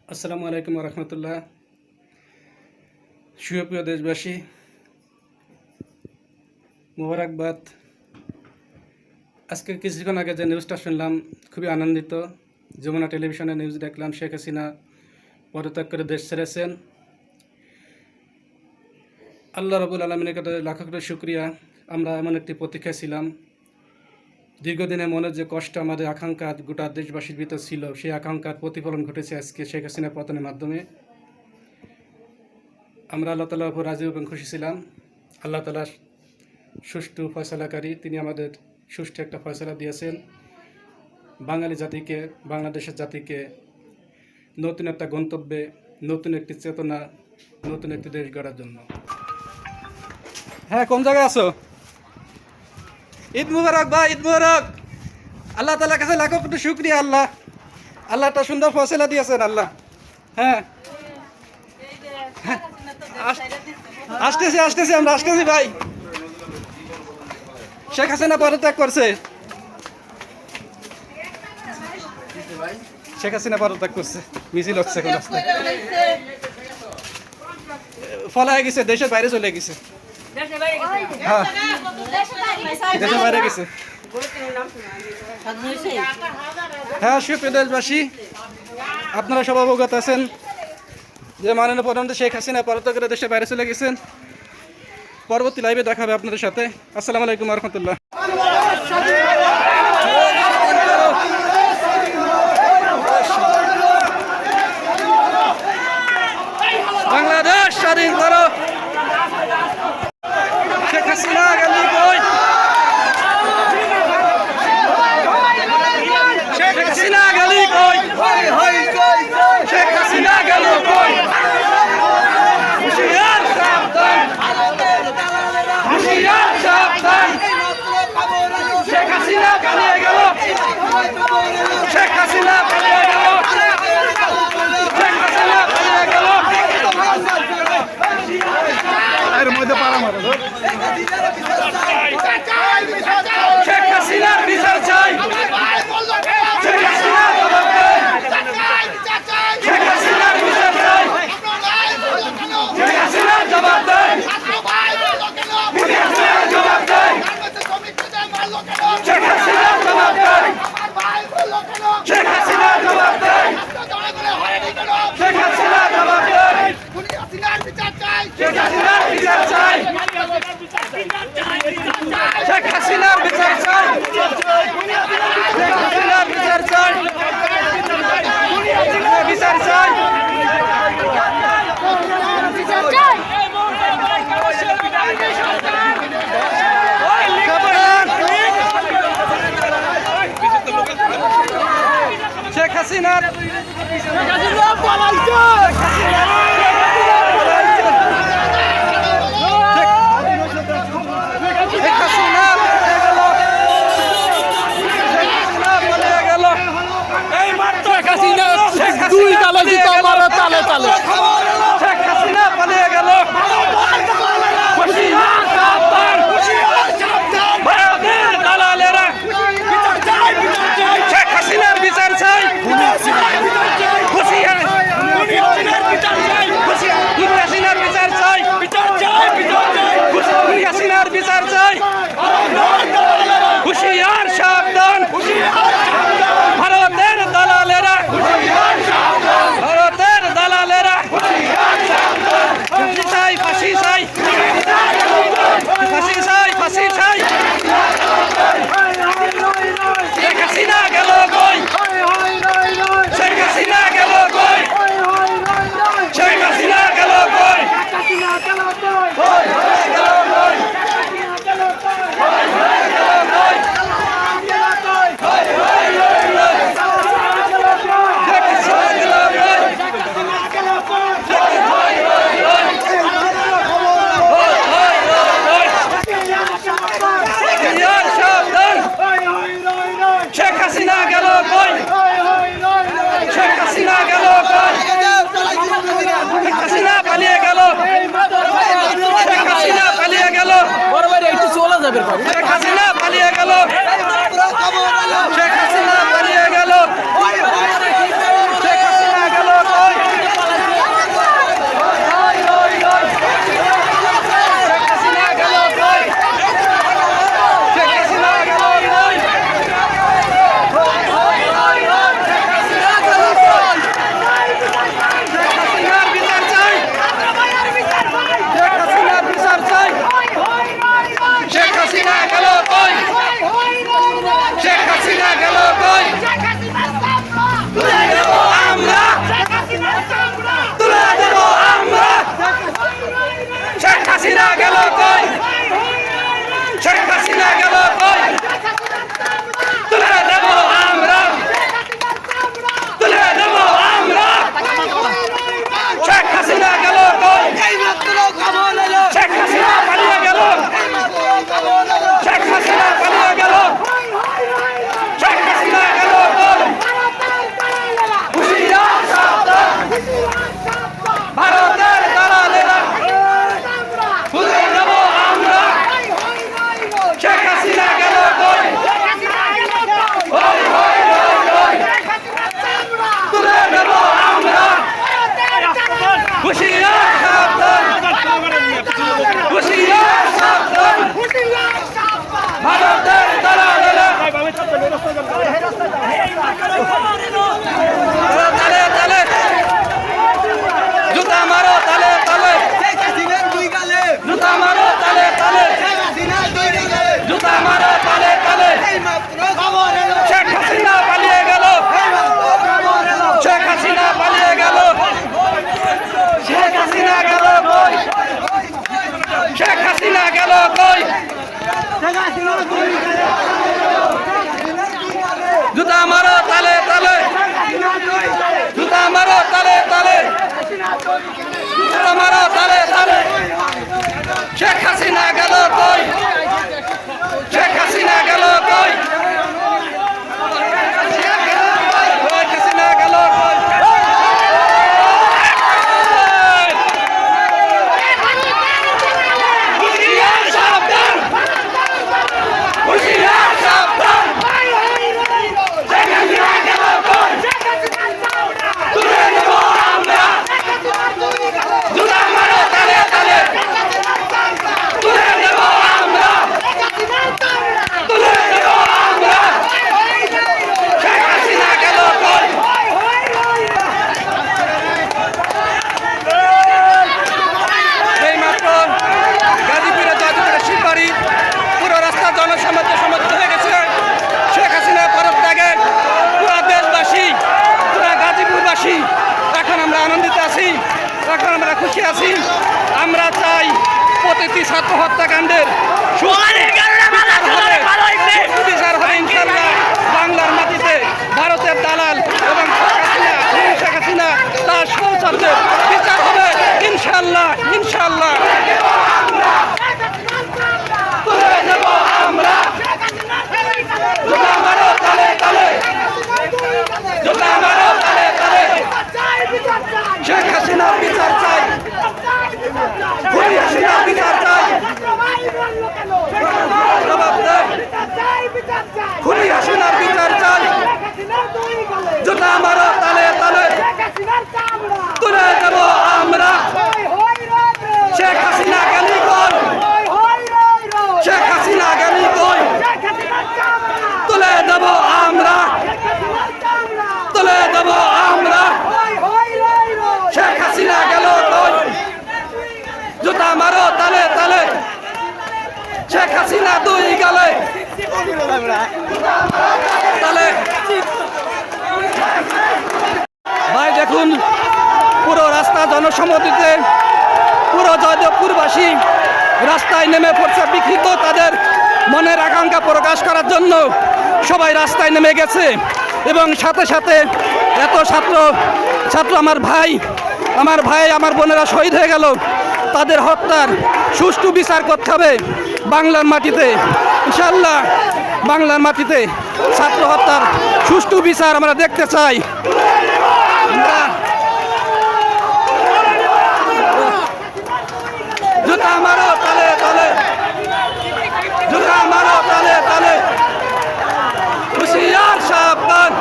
আসসালামু আলাইকুম রহমতুল্লাহ। সুপ্রিয় দেশবাসী, মোবারকবাদ। আজকে কিছুক্ষণ আগে যে নিউজটা শুনলাম খুবই আনন্দিত। যমুনা টেলিভিশনে নিউজ দেখলাম শেখ হাসিনা পদত্যাগ করে দেশ ছেড়েছেন। আল্লাহ রাব্বুল আলামিনের কাছে লাখো কোটি শুকরিয়া। আমরা এমন একটি প্রতীক্ষায় ছিলাম। দীর্ঘদিনের মনের যে কষ্ট, আমাদের আকাঙ্ক্ষা গোটা দেশবাসীর ভিতর ছিল, সেই আকাঙ্ক্ষার প্রতিফলন ঘটেছে আজকে শেখ হাসিনার পতনের মাধ্যমে। আমরা আল্লাহ তাআলার উপর রাজি এবং খুশি ছিলাম। আল্লাহ তাআলা সুষ্ঠু ফয়সালাকারী, তিনি আমাদের সুষ্ঠু একটা ফয়সালা দিয়েছেন। বাঙালি জাতিকে, বাংলাদেশের জাতিকে নতুন একটা গন্তব্যে, নতুন একটি চেতনা, নতুন একটি দেশ গড়ার জন্য। হ্যাঁ, কোন জায়গায় আছো? ঈদ মুবারক ভাই, ঈদ মুবারক। আল্লাহ তাআলার কাছে লাখো কোটি শুকরিয়া। আল্লাহ একটা সুন্দর ফয়সালা দিয়েছেন আল্লাহ। হ্যাঁ, আসতেছি আমরা আসতেছি ভাই। শেখ হাসিনা পদত্যাগ করছে, শেখ হাসিনা পদত্যাগ করছে। মিছিল হচ্ছে এখন রাস্তায়, ফলায় গেছে, দেশের বাইরে চলে গেছে। হ্যাঁ, দেশের বাইরে গেছে। হ্যাঁ, সুপ্রিয় দেশবাসী, আপনারা সব অবগত আছেন যে মাননীয় প্রধানমন্ত্রী শেখ হাসিনা পদত্যাগ করে দেশের বাইরে চলে গেছেন। পরবর্তী লাইভে দেখা হবে আপনাদের সাথে। আসসালামু আলাইকুম রহমতুল্লাহ। বাংলাদেশ স্বাধীন করো। শেখ হাসিনা গেলি কই? শেখ হাসিনা গেলি কই? শেখ হাসিনা গেল কই? হুশিয়ার সাবধান, হুশিয়ার সাবধান। শেখ হাসিনা পালিয়ে গেল, শেখ হাসিনা পালিয়ে গেল, শেখ হাসিনা পালিয়ে গেল। এর মধ্যে পারা মারো। শেখ হাসিনার বিচার চাই, শেখ হাসিনা জবাব দেয়, শেখ হাসিনার বিচার চাই, শেখ হাসিনার জবাব দেয়, শেখ হাসিনার জবাব দেয়, শেখ হাসিনার জবাব দেয়, শেখ হাসিনার জবাব দেয়, শেখ হাসিনার জবাব দেয়, শেখ হাসিনার বিচার চাই, শেখ হাসিনার বিচার চাই, শেখ হাসিনার বিচার চাই, বিচার চাই। শেখ হাসিনার দুই তালে দিতে আমার তালে তালে শেখ হাসিনা পালিয়ে গেল। ভারতের দালালেরা শেখ হাসিনার বিচার চাই, হুশিয়ার, হাসিনার বিচার চাই, হাসিনার বিচার চাই, হুশিয়ার সাবধান। ভারতের দালালেরা, ভারতের দালালেরা ফাঁসি চাই, ফাঁসি চাই, ফাঁসি চাই, ফাঁসি চাই। শেখ হাসিনা গেল কই? শেখ হাসিনা গেল কই? শেখ হাসিনা গেল কই? শেখ হাসিনা গেল কই? শেখ হাসিনা গেল কই? শেখ হাসিনা পালিয়ে গেল, শেখ হাসিনা পালিয়ে গেল, শেখ হাসিনা পালিয়ে গেল, শেখ হাসিনা পালিয়ে গেল, শেখ হাসিনা গেল কই? গেল কই জুতা মারো তালে তালে জুতা মারো তালে তালে জুতা মারো তালে তালে শেখ হাসিনা গেল কই শেখ হাসিনা গেল কই শেখ হাসিনা গেল কই এখন আমরা আনন্দিত আছি, এখন আমরা খুশি আছি। আমরা চাই প্রতিটি ছাত্র হত্যাকাণ্ডের বিচার হবে ইনশাল্লাহ বাংলার মাটিতে। ভারতের দালাল এবং শেখ হাসিনা তার সহচরদের বিচার হবে ইনশাল্লাহ ইনশাল্লাহ। শেখ হাসিনার বিচার চাই, খুনি হাসিনার বিচার চাই, খুনি হাসিনার বিচার চাই। জুতা মারো তালে তালে তুলে দেব আমরা। শেখ হাসিনা গেলি কই, শেখ হাসিনা গেলি কই, তুলে দেব আমরা, তুলে দেব আমরা। শেখ হাসিনা গেল কই, জুতা মারো তালে তালে শেখ হাসিনা দুই গেলে তালে। ভাই দেখুন পুরো রাস্তা জনসম্মতিতে পুরো জয়দেবপুরবাসী রাস্তায় নেমে পড়ছে, বিক্ষিপ্ত তাদের মনের আকাঙ্ক্ষা প্রকাশ করার জন্য সবাই রাস্তায় নেমে গেছে। এবং সাথে সাথে এত ছাত্র আমার ভাই আমার বোনেরা শহীদ হয়ে গেল, তাদের হত্যার সুষ্ঠু বিচার করতে হবে বাংলার মাটিতে ইনশাল্লাহ। বাংলার মাটিতে ছাত্র হত্যার সুষ্ঠু বিচার আমরা দেখতে চাই। জুতা মারো তালে তালে, জুতা মারো তালে তালে, হুশিয়ার সাবধান,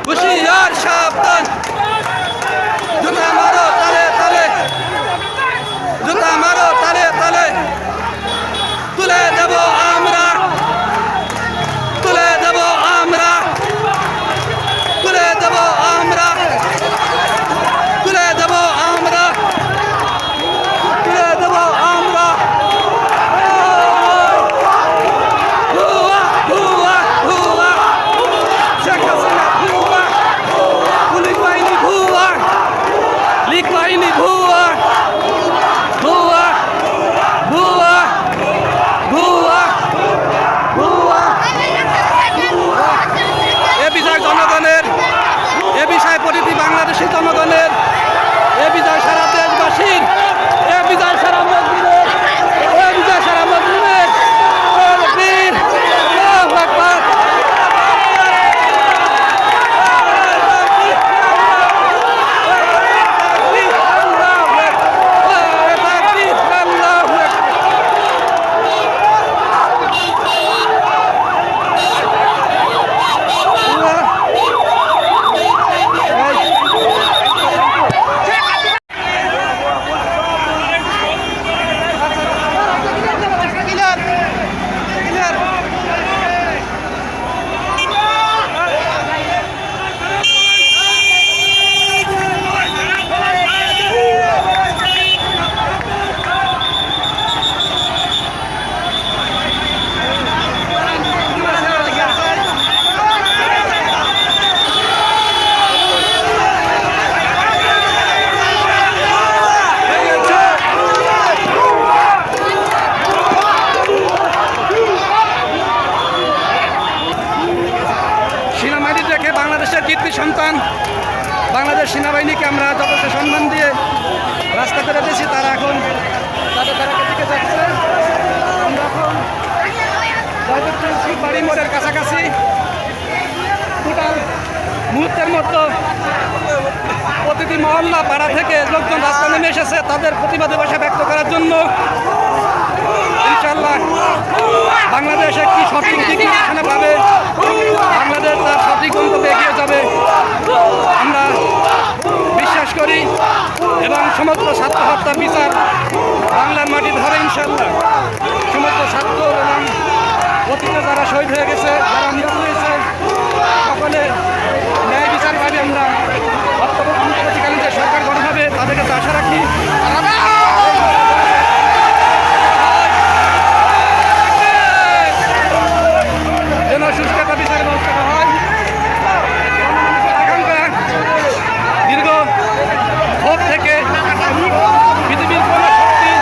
হুশিয়ার সাবধান। জুতা মারো তালে তালে, জুতা মারো তালে তালে, তুলে দেব আমরা, তুলে দেব আমরা। বাংলাদেশ সেনাবাহিনীকে আমরা যথেষ্ট সম্মান দিয়ে রাস্তা করে দিয়েছি, তারা এখন তাদের তারাকে দিকে যাচ্ছে। আমরা এখন জয়দেবপুর শিববাড়ি মোড়ের কাছাকাছি। টোটাল মুহূর্তের মতো প্রতিটি মহল্লা পাড়া থেকে লোকজন রাস্তা নেমে এসেছে তাদের প্রতিবাদে ভাষা ব্যক্ত করার জন্য। ইনশাআল্লাহ বাংলাদেশ একটি সঠিক দিক নির্দেশনা পাবে, বাংলাদেশ তার সঠিক গন্তব্যে এগিয়ে যাবে আমরা বিশ্বাস করি, এবং সমস্ত ছাত্র হত্যার বিচার বাংলার মাটিতে হবে ইনশাআল্লাহ। সমস্ত ছাত্র এবং অতীতে যারা শহীদ হয়ে গেছে, যারা নিহত হয়েছে, সকলে ন্যায় বিচার পাবে। আমরা অন্তর্বর্তীকালীন যে সরকার গঠন হবে তাদের কাছে আশা রাখি যেন সুস্থ একটা বিচারের ব্যবস্থা হয়। আকাঙ্ক্ষা দীর্ঘ ভোট থেকে পৃথিবীর কোন শক্তি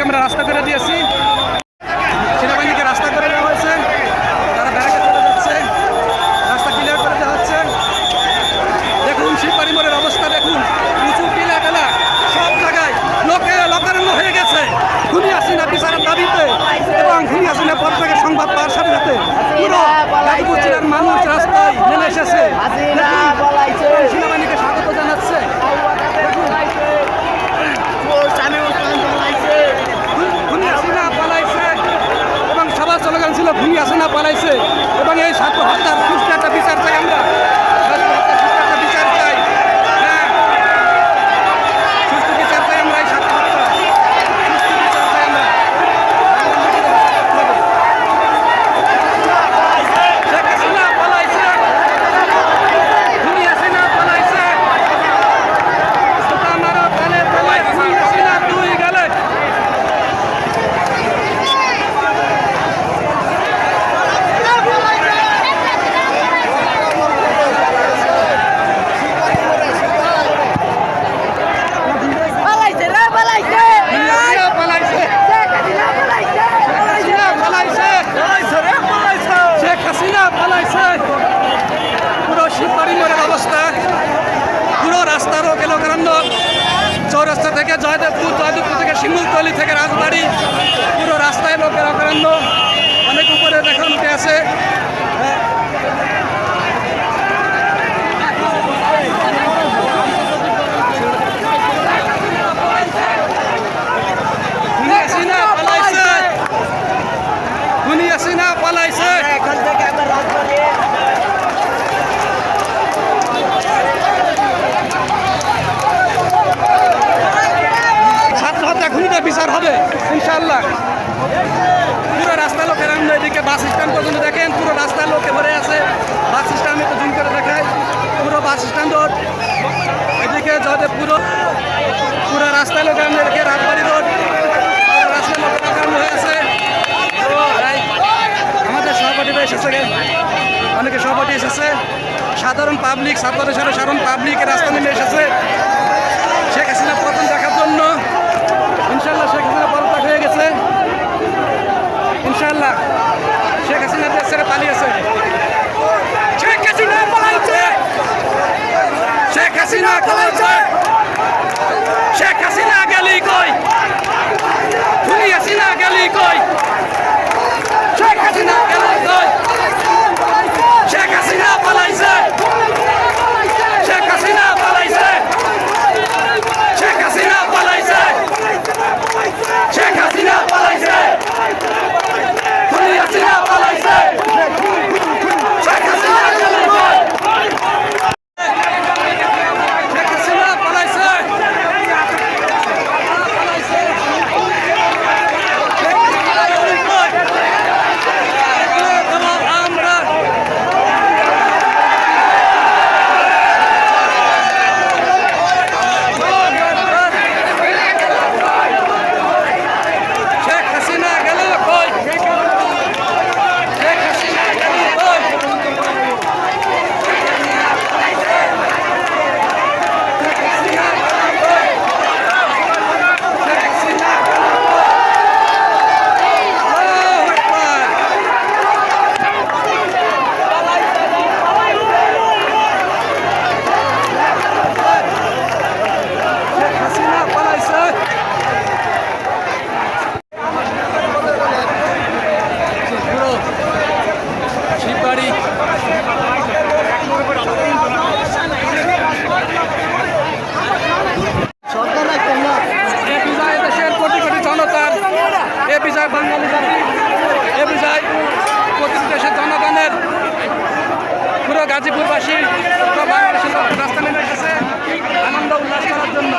আমরা রাস্তা করে দিয়েছি। সেনাবাহিনীকে রাস্তা করে দেওয়া হয়েছে, তারা ব্যারাকে চলে যাচ্ছে, রাস্তা ক্লিয়ার করে দেওয়া হচ্ছে। দেখুন শিববাড়ি মোড়ের অবস্থা দেখুন, উঁচু টিলা টেলা সব জায়গায় লোকে লোকারণ্য হয়ে গেছে খুনি হাসিনা বিচারের দাবিতে, এবং খুনি হাসিনা পর থেকে সংবাদ পাওয়ার সাথে সাথে পুরো গাজীপুর জেলার মানুষ রাস্তায় নেমে এসেছে, সেনাবাহিনীকে স্বাগত জানাচ্ছে। স্লোগান ছিল খুনি হাসিনা পালাইছে, এবং এই ছাত্র হত্যার সুষ্ঠু একটা বিচার চাই আমরা, একটা বিচার চাই, হ্যাঁ সুষ্ঠু বিচার চাই আমরা, এই ছাত্র হত্যা সুষ্ঠু বিচার চাই আমরা। শেখ হাসিনা পালাইছে, খুনি হাসিনা পালাইছে, আমারও তালে তালে খুনি হাসিনা তুই গেলে। পুরো শিববাড়ি মোড়ের অবস্থা, পুরো রাস্তার লোকারণ্য, চৌরাস্তা থেকে জয়দেবপুর, জয়দেবপুর থেকে শিমুলতলি থেকে রাজবাড়ি, পুরো রাস্তায় লোকের লোকারণ্য, অনেক উপরে দেখা উঠে আছে। খুনি হাসিনা পালাইছে, এখান থেকে আমরা রাজবাড়ি ছাত্র হত্যা খুনিদের বিচার হবে ইনশাআল্লাহ। পুরো রাস্তা লোকের এদিকে বাস স্ট্যান্ড পর্যন্ত দেখেন, পুরো রাস্তার লোকে ভরে আছে। বাস স্ট্যান্ড আমি তো জুম করে দেখাই, পুরো বাস স্ট্যান্ড রোড, এদিকে জয়দেবপুর পুরো রাস্তায় লোকের এদিকে রাজবাড়ি রোড, রাস্তায় লোকের হয়ে আছে। আমাদের সভাপতিরা এসেছে, অনেকে সভাপতি এসেছে, সাধারণ পাবলিক, ছাত্রদের সাথে সাধারণ পাবলিক রাস্তা নেমে এসেছে শেখ হাসিনা পতন দেখার জন্য। গাজীপুরবাসী পুরো বাংলাদেশের লোক রাস্তা নেমে এসেছে আনন্দ উল্লাস করার জন্য।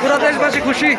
পুরো দেশবাসী খুশি।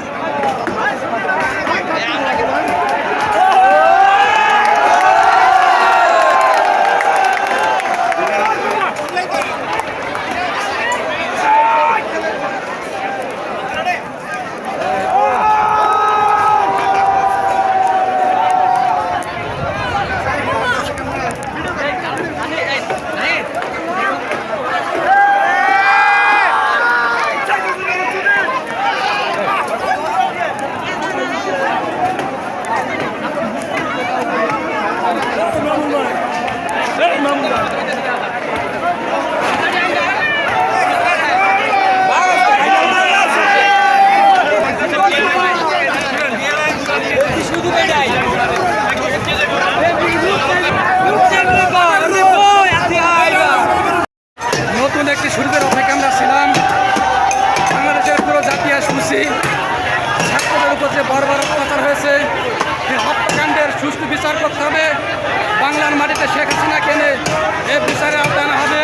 নতুন একটি শুরুর অপেক্ষা আমরা ছিলাম। বাংলাদেশের পুরো জাতি আজ খুশি। ছাত্রদের উপর যে বর্বর অত্যাচার হয়েছে, এই হত্যাকাণ্ডের সুষ্ঠু বিচার করতে হবে। বাংলার মাটিতে শেখ হাসিনা কেনে এই বিচারে আওতায় আনা হবে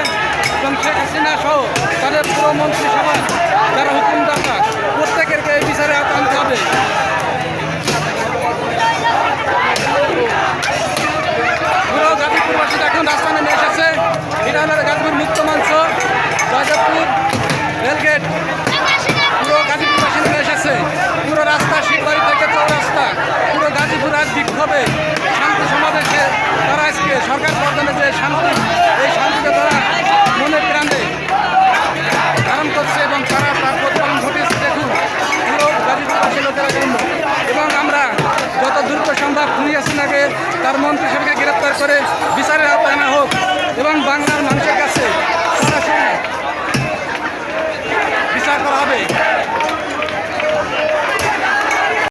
এবং শেখ হাসিনা সহ তাদের পুরো মন্ত্রিসভা যারা হুকুমদাতা প্রত্যেকেরকে এই বিচারে আওতায় আনতে হবে। পুরো গাজীপুরবাসী এখন রাস্তা নেমে এসেছে। এটা হলো গাজীপুর মুক্ত মঞ্চ, জয়দেবপুর রেলগেট। পুরো গাজীপুরবাসী নেমে এসেছে। পুরো রাস্তা শিববাড়ি থেকে চৌরাস্তা, পুরো গাজীপুর আজ বিক্ষোভে শান্তি সমাবেশে তারা আজকে সরকার প্রদানে যে শান্তি, এই শান্তিকে তারা মনে প্রাণে ধারণ করছে এবং তারা তার প্রতিফলন ঘটেছে। দেখুন পুরো গাজীপুরবাসী লোকেরা জন্য। এবং আমরা যত দ্রুত সম্ভব খুনি হাসিনাকে তার মন্ত্রিসভাকে গ্রেপ্তার করে বিচারের আওতায় আনা হোক এবং বাংলার